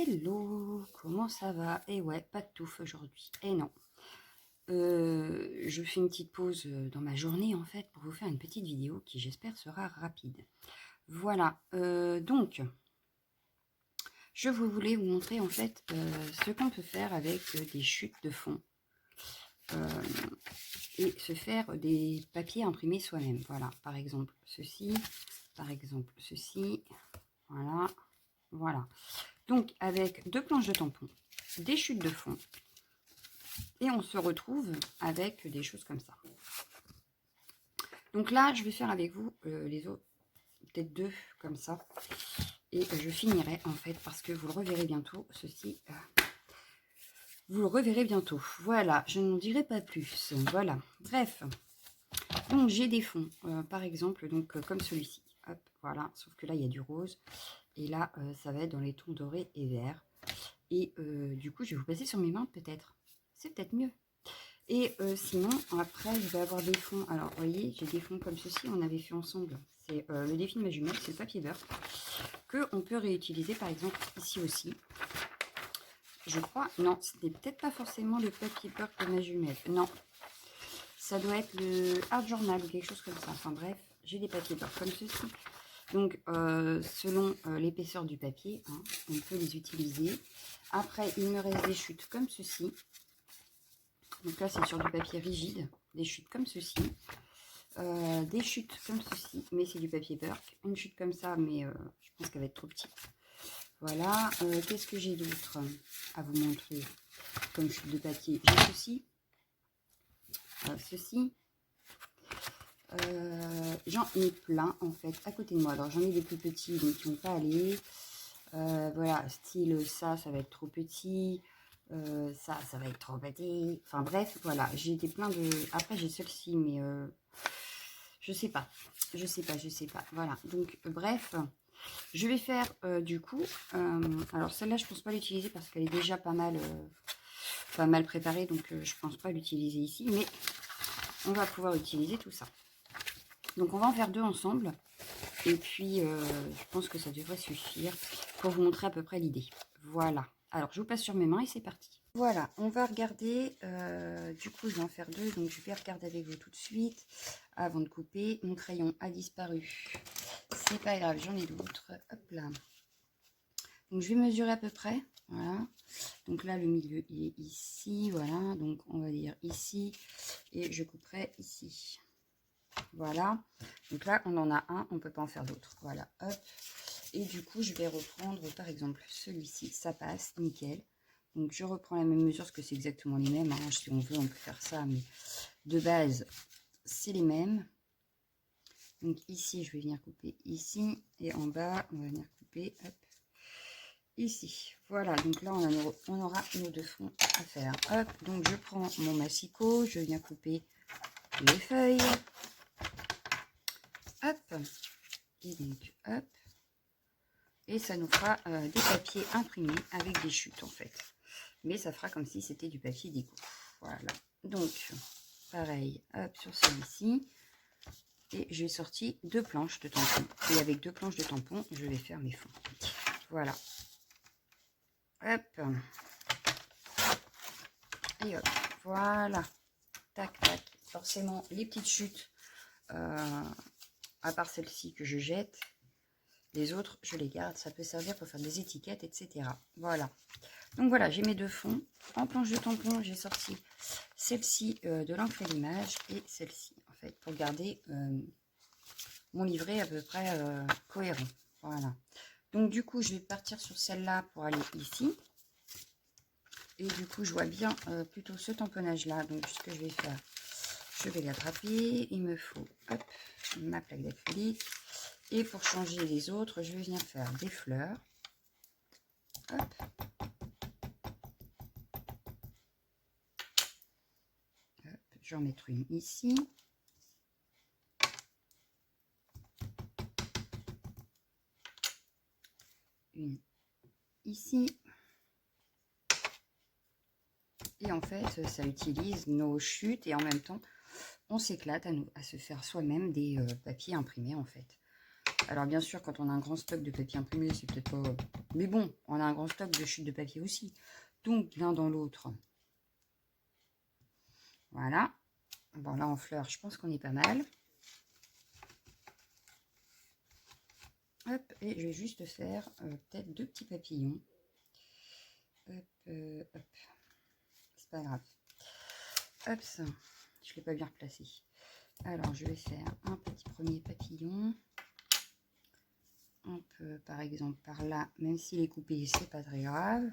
Hello, comment ça va? Eh ouais, pas de touffe aujourd'hui. Eh non. Je fais une petite pause dans ma journée en fait pour vous faire une petite vidéo qui j'espère sera rapide. Voilà, donc je voulais vous montrer en fait ce qu'on peut faire avec des chutes de fond et se faire des papiers imprimés soi-même. Voilà, par exemple ceci, voilà, voilà. Donc avec deux planches de tampon, des chutes de fond, et on se retrouve avec des choses comme ça. Donc là, je vais faire avec vous les autres, peut-être deux comme ça. Et je finirai en fait parce que vous le reverrez bientôt. Ceci, vous le reverrez bientôt. Voilà, je n'en dirai pas plus. Voilà, bref. Donc j'ai des fonds, par exemple, donc comme celui-ci. Hop, voilà, sauf que là, il y a du rose. Et là, ça va être dans les tons dorés et verts. Et du coup, je vais vous passer sur mes mains peut-être. C'est peut-être mieux. Et sinon, après, je vais avoir des fonds. Alors, vous voyez, j'ai des fonds comme ceci, on avait fait ensemble. C'est le défi de ma jumelle, c'est le papier beurre, qu'on peut réutiliser, par exemple, ici aussi. Je crois, non, ce n'est peut-être pas forcément le papier beurre de ma jumelle. Non, ça doit être le Art Journal ou quelque chose comme ça. Enfin bref, j'ai des papiers beurre comme ceci. Donc, selon l'épaisseur du papier, hein, on peut les utiliser. Après, il me reste des chutes comme ceci. Donc là, c'est sur du papier rigide, des chutes comme ceci, des chutes comme ceci, mais c'est du papier Burke. Une chute comme ça, mais je pense qu'elle va être trop petite. Voilà, qu'est-ce que j'ai d'autre à vous montrer comme chute de papier? J'ai ceci, j'en ai plein en fait à côté de moi. Alors j'en ai des plus petits, donc qui ne vont pas aller. Voilà, style ça va être trop petit. Ça va être trop petit. Enfin bref, voilà, j'ai des plein de... Après j'ai celle-ci, mais je sais pas. Voilà, donc bref, je vais faire du coup... alors celle-là, je pense pas l'utiliser parce qu'elle est déjà pas mal préparée, donc je pense pas l'utiliser ici, mais on va pouvoir utiliser tout ça. Donc on va en faire deux ensemble. Et puis, je pense que ça devrait suffire pour vous montrer à peu près l'idée. Voilà. Alors, je vous passe sur mes mains et c'est parti. Voilà, on va regarder. Du coup, je vais en faire deux. Donc, je vais regarder avec vous tout de suite. Avant de couper, mon crayon a disparu. C'est pas grave, j'en ai d'autres. Hop là. Donc, je vais mesurer à peu près. Voilà. Donc là, le milieu, il est ici. Voilà. Donc, on va dire ici. Et je couperai ici. Voilà, donc là on en a un, on ne peut pas en faire d'autres. Voilà, hop. Et du coup je vais reprendre par exemple celui-ci, ça passe, nickel. Donc je reprends la même mesure parce que c'est exactement les mêmes, hein. Si on veut on peut faire ça, mais de base c'est les mêmes. Donc ici je vais venir couper ici, et en bas on va venir couper, hop, ici. Voilà, donc là on aura nos deux fonds à faire. Hop, donc je prends mon massicot, je viens couper les feuilles. Hop, et donc hop, et ça nous fera des papiers imprimés avec des chutes en fait, mais ça fera comme si c'était du papier déco. Voilà, donc pareil, hop, sur celui-ci, et j'ai sorti deux planches de tampon, et avec deux planches de tampon je vais faire mes fonds. Voilà, hop, et hop, voilà, tac tac. Forcément les petites chutes, à part celle-ci que je jette, les autres, je les garde. Ça peut servir pour faire des étiquettes, etc. Voilà. Donc voilà, j'ai mes deux fonds. En planche de tampon, j'ai sorti celle-ci de l'encre et l'image et celle-ci, en fait, pour garder mon livret à peu près cohérent. Voilà. Donc du coup, je vais partir sur celle-là pour aller ici. Et du coup, je vois bien plutôt ce tamponnage-là. Donc ce que je vais faire, je vais l'attraper. Il me faut, hop, ma plaque d'acrylique. Et pour changer les autres, je vais venir faire des fleurs. Hop. Hop. Je vais en mettre une ici. Une ici. Et en fait, ça utilise nos chutes et en même temps, on s'éclate à se faire soi-même des papiers imprimés en fait. Alors bien sûr, quand on a un grand stock de papier imprimé, c'est peut-être pas... Mais bon, on a un grand stock de chutes de papier aussi. Donc, l'un dans l'autre. Voilà. Bon, là, en fleurs, je pense qu'on est pas mal. Hop, et je vais juste faire peut-être 2 petits papillons. Hop, hop. C'est pas grave. Hop, ça. Je ne l'ai pas bien replacé. Alors, je vais faire un petit premier papillon. Un peu, par exemple, par là, même s'il est coupé, c'est pas très grave.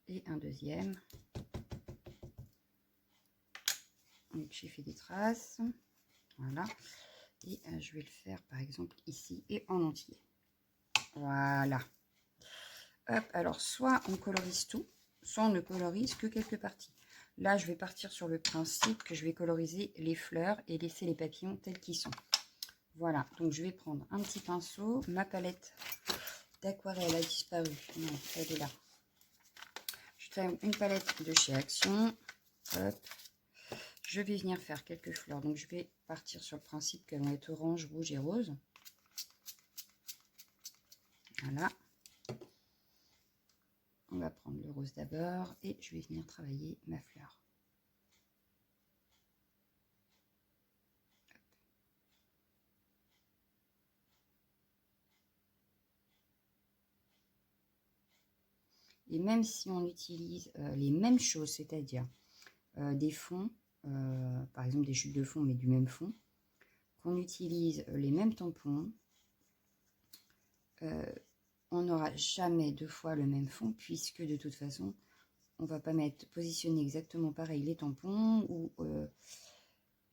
Et un deuxième. Donc, j'ai fait des traces. Voilà. Et je vais le faire, par exemple, ici et en entier. Voilà. Hop, alors, soit on colorise tout, soit on ne colorise que quelques parties. Là, je vais partir sur le principe que je vais coloriser les fleurs et laisser les papillons tels qu'ils sont. Voilà, donc je vais prendre un petit pinceau. Ma palette d'aquarelle a disparu. Non, elle est là. Je prends une palette de chez Action. Hop. Je vais venir faire quelques fleurs. Donc, je vais partir sur le principe qu'elles vont être orange, rouge et rose. Voilà. On va prendre le rose d'abord et je vais venir travailler ma fleur. Et même si on utilise les mêmes choses, c'est-à-dire des fonds, par exemple des chutes de fond, mais du même fond, qu'on utilise les mêmes tampons, on n'aura jamais 2 fois le même fond, puisque de toute façon, on ne va pas positionner exactement pareil les tampons ou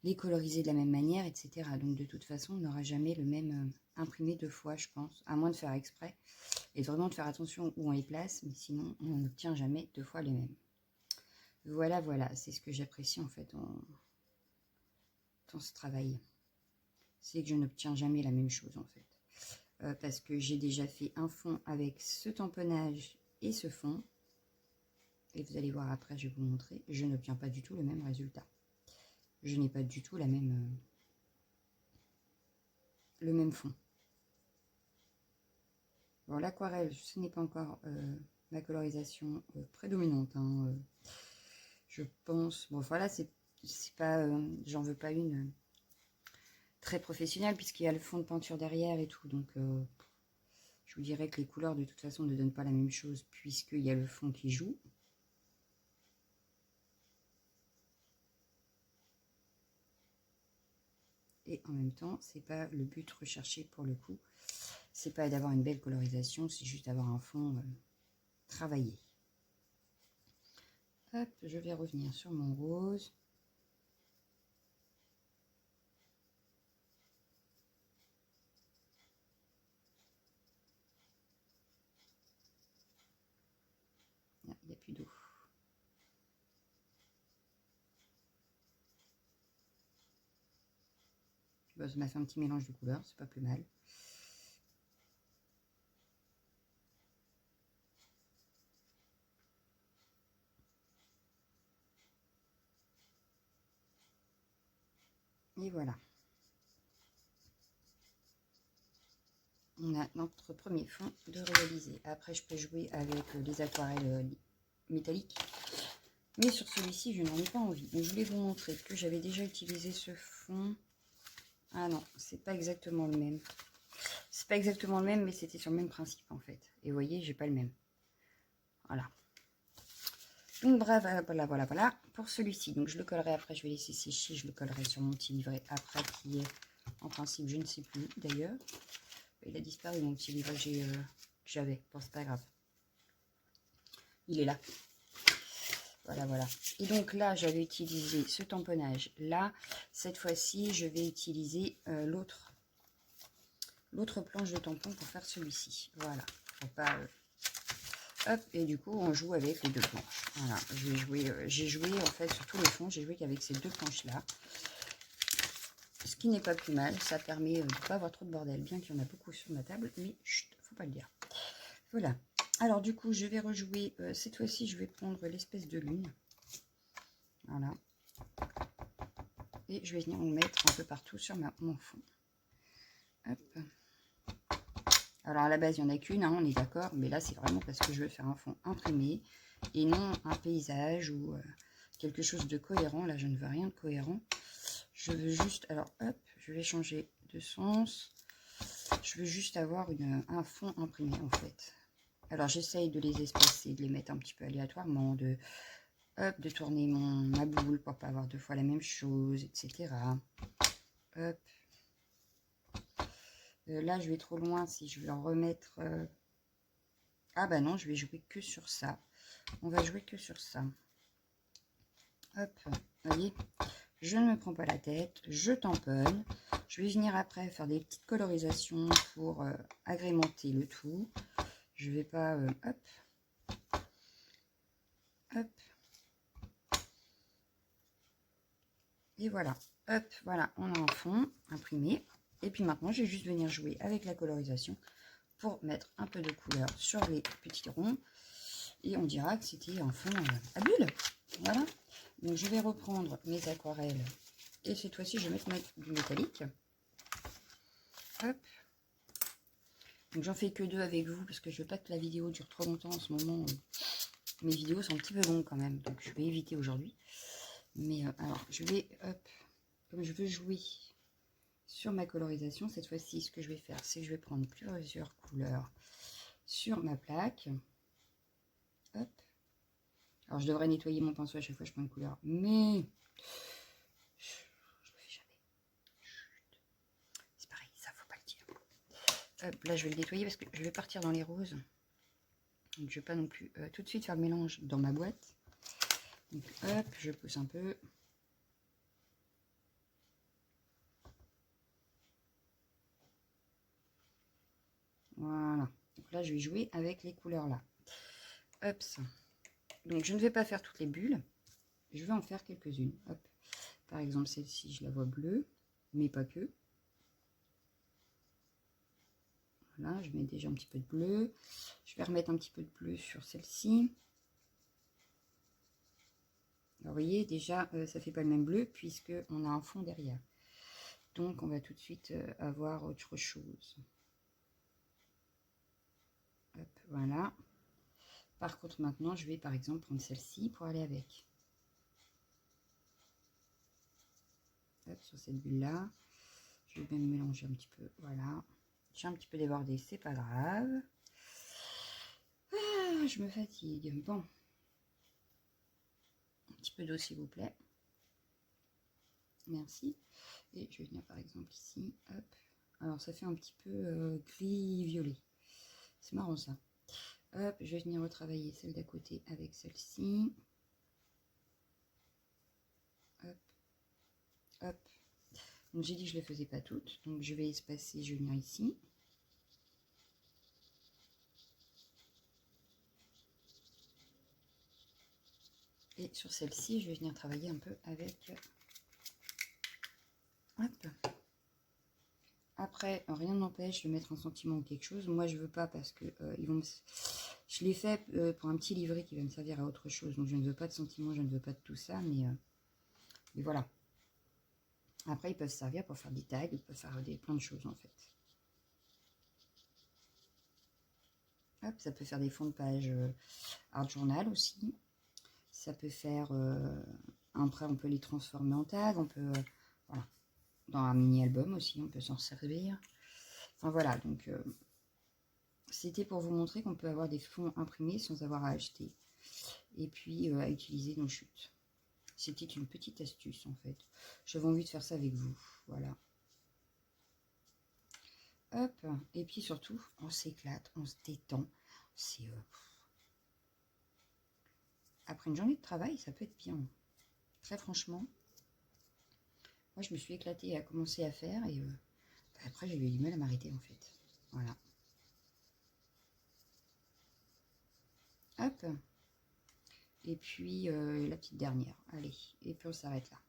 les coloriser de la même manière, etc. Donc de toute façon, on n'aura jamais le même imprimé 2 fois, je pense, à moins de faire exprès. Et vraiment de faire attention où on les place, mais sinon, on n'obtient jamais 2 fois les mêmes. Voilà, voilà, c'est ce que j'apprécie en fait dans ce travail. C'est que je n'obtiens jamais la même chose en fait. Parce que j'ai déjà fait un fond avec ce tamponnage et ce fond. Et vous allez voir après, je vais vous montrer. Je n'obtiens pas du tout le même résultat. Je n'ai pas du tout le même fond. Bon, l'aquarelle, ce n'est pas encore ma colorisation prédominante. Hein, je pense. Bon, voilà, c'est pas. J'en veux pas une très professionnelle, puisqu'il y a le fond de peinture derrière et tout. Donc, je vous dirais que les couleurs, de toute façon, ne donnent pas la même chose, puisqu'il y a le fond qui joue. Et en même temps, c'est pas le but recherché pour le coup. C'est pas d'avoir une belle colorisation, c'est juste d'avoir un fond travaillé. Hop, je vais revenir sur mon rose. Il n'y a plus d'eau. Bon, ça m'a fait un petit mélange de couleurs, c'est pas plus mal. Et voilà. On a notre premier fond de réaliser. Après, je peux jouer avec les aquarelles métalliques. Mais sur celui-ci, je n'en ai pas envie. Donc, je voulais vous montrer que j'avais déjà utilisé ce fond. Ah non, c'est pas exactement le même. C'est pas exactement le même, mais c'était sur le même principe en fait. Et vous voyez, j'ai pas le même. Voilà. Donc bref, voilà. Pour celui-ci, donc je le collerai après, je vais laisser sécher. Je le collerai sur mon petit livret après, qui est en principe, je ne sais plus d'ailleurs. Il a disparu mon petit livret que j'avais. Bon, c'est pas grave. Il est là. Voilà. Et donc là, j'avais utilisé ce tamponnage là. Cette fois-ci, je vais utiliser l'autre planche de tampon pour faire celui-ci. Voilà. Pour pas, hop, et du coup, on joue avec les 2 planches. Voilà. J'ai joué en fait sur tous les fonds. J'ai joué qu'avec ces 2 planches-là. Ce qui n'est pas plus mal. Ça permet de ne pas avoir trop de bordel. Bien qu'il y en a beaucoup sur ma table. Mais chut, faut pas le dire. Voilà. Alors du coup, je vais rejouer. Cette fois-ci, je vais prendre l'espèce de lune. Voilà. Et je vais venir en mettre un peu partout sur mon fond. Hop. Alors à la base, il n'y en a qu'une, hein, on est d'accord. Mais là, c'est vraiment parce que je veux faire un fond imprimé et non un paysage ou quelque chose de cohérent. Là, je ne veux rien de cohérent. Je veux juste... Alors, hop, je vais changer de sens. Je veux juste avoir un fond imprimé, en fait. Alors, j'essaye de les espacer, de les mettre un petit peu aléatoirement, de tourner ma boule pour pas avoir deux fois la même chose, etc. Hop. Là, je vais trop loin si je veux en remettre... Ah bah non, je vais jouer que sur ça. On va jouer que sur ça. Hop, vous voyez, je ne me prends pas la tête, je tamponne. Je vais venir après faire des petites colorisations pour agrémenter le tout. Je vais pas... hop, hop. Et voilà, hop, voilà, on a un fond imprimé. Et puis maintenant, je vais juste venir jouer avec la colorisation pour mettre un peu de couleur sur les petits ronds. Et on dira que c'était un fond à bulles. Voilà. Donc, je vais reprendre mes aquarelles. Et cette fois-ci, je vais mettre du métallique. Hop. Donc, j'en fais que 2 avec vous parce que je veux pas que la vidéo dure trop longtemps en ce moment. Mes vidéos sont un petit peu longues quand même. Donc, je vais éviter aujourd'hui. Mais alors, je vais, hop, comme je veux jouer sur ma colorisation, cette fois-ci, ce que je vais faire, c'est que je vais prendre plusieurs couleurs sur ma plaque. Hop. Alors, je devrais nettoyer mon pinceau à chaque fois que je prends une couleur. Mais je le fais jamais. C'est pareil, ça, faut pas le dire. Hop, là, je vais le nettoyer parce que je vais partir dans les roses. Donc, je vais pas non plus tout de suite faire le mélange dans ma boîte. Donc, hop, je pousse un peu. Voilà. Donc là, je vais jouer avec les couleurs là. Hop, ça. Donc, je ne vais pas faire toutes les bulles. Je vais en faire quelques-unes. Hop. Par exemple, celle-ci, je la vois bleue, mais pas que. Voilà, je mets déjà un petit peu de bleu. Je vais remettre un petit peu de bleu sur celle-ci. Alors, vous voyez, déjà, ça fait pas le même bleu puisqu'on a un fond derrière. Donc, on va tout de suite avoir autre chose. Hop, voilà. Par contre, maintenant, je vais par exemple prendre celle-ci pour aller avec. Hop, sur cette bulle-là. Je vais même mélanger un petit peu. Voilà. J'ai un petit peu débordé, c'est pas grave. Ah, je me fatigue. Bon. Un petit peu d'eau, s'il vous plaît. Merci. Et je vais venir par exemple ici. Hop. Alors, ça fait un petit peu gris-violet. C'est marrant, ça. Hop, je vais venir retravailler celle d'à côté avec celle-ci. Hop. Hop. Donc, j'ai dit que je ne les faisais pas toutes. Donc, je vais espacer, je vais venir ici. Et sur celle-ci, je vais venir travailler un peu avec... Hop. Après, rien n'empêche de mettre un sentiment ou quelque chose. Moi, je veux pas parce que ils vont me... Je l'ai fait pour un petit livret qui va me servir à autre chose. Donc, je ne veux pas de sentiment, je ne veux pas de tout ça. Mais voilà. Après, ils peuvent servir pour faire des tags, ils peuvent faire plein de choses en fait. Hop, ça peut faire des fonds de page art journal aussi. Ça peut faire... après, on peut les transformer en tag. On peut... voilà. Dans un mini-album aussi, on peut s'en servir. Enfin voilà, donc... c'était pour vous montrer qu'on peut avoir des fonds imprimés sans avoir à acheter. Et puis à utiliser nos chutes. C'était une petite astuce en fait. J'avais envie de faire ça avec vous. Voilà. Hop. Et puis surtout, on s'éclate, on se détend. C'est... après une journée de travail, ça peut être bien. Très franchement. Moi, je me suis éclatée à commencer à faire. Et après, j'ai eu du mal à m'arrêter en fait. Voilà. Hop. Et puis, la petite dernière. Allez. Et puis, on s'arrête là.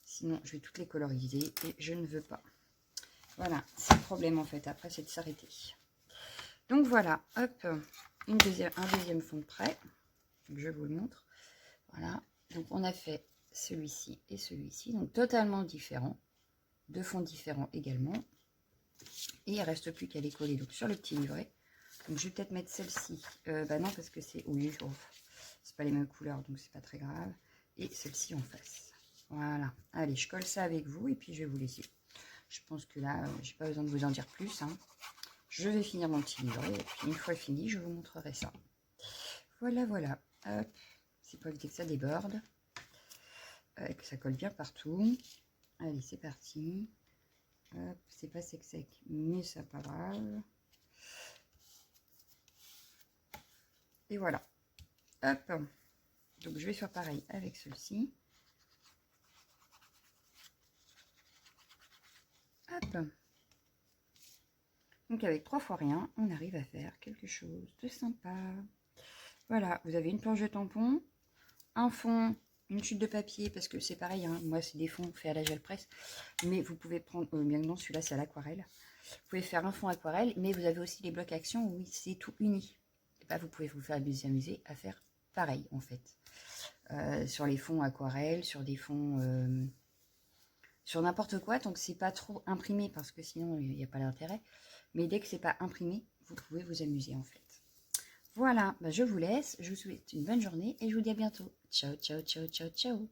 Sinon, je vais toutes les coloriser et je ne veux pas. Voilà, c'est le problème en fait. Après, c'est de s'arrêter. Donc voilà, hop, un deuxième fond de prêt. Je vous le montre. Voilà, donc on a fait celui-ci et celui-ci. Donc totalement différents. Deux fonds différents également. Et il ne reste plus qu'à les coller donc, sur le petit livret. Donc je vais peut-être mettre celle-ci. Bah non, parce que c'est... Oui, oh, c'est pas les mêmes couleurs, donc c'est pas très grave. Et celle-ci en face. Voilà. Allez, je colle ça avec vous et puis je vais vous laisser. Je pense que là, j'ai pas besoin de vous en dire plus. Hein. Je vais finir mon petit livret et puis une fois fini, je vous montrerai ça. Voilà, voilà. Hop. C'est pour éviter que ça déborde. Que ça colle bien partout. Allez, c'est parti. Hop, c'est pas sec, mais ça pas grave. Et voilà. Hop. Donc je vais faire pareil avec ceci. Hop. Donc avec 3 fois rien, on arrive à faire quelque chose de sympa. Voilà, vous avez une planche de tampon, un fond, une chute de papier, parce que c'est pareil, hein, moi c'est des fonds faits à la gel presse, mais vous pouvez prendre, bien non, celui-là c'est à l'aquarelle. Vous pouvez faire un fond aquarelle, mais vous avez aussi les blocs action où c'est tout uni. Et bah, vous pouvez vous faire amuser à faire pareil en fait. Sur les fonds aquarelles, sur des fonds... sur n'importe quoi, tant que c'est pas trop imprimé, parce que sinon il n'y a pas d'intérêt. Mais dès que c'est pas imprimé, vous pouvez vous amuser en fait. Voilà, bah je vous laisse, je vous souhaite une bonne journée et je vous dis à bientôt. Ciao, ciao, ciao, ciao, ciao.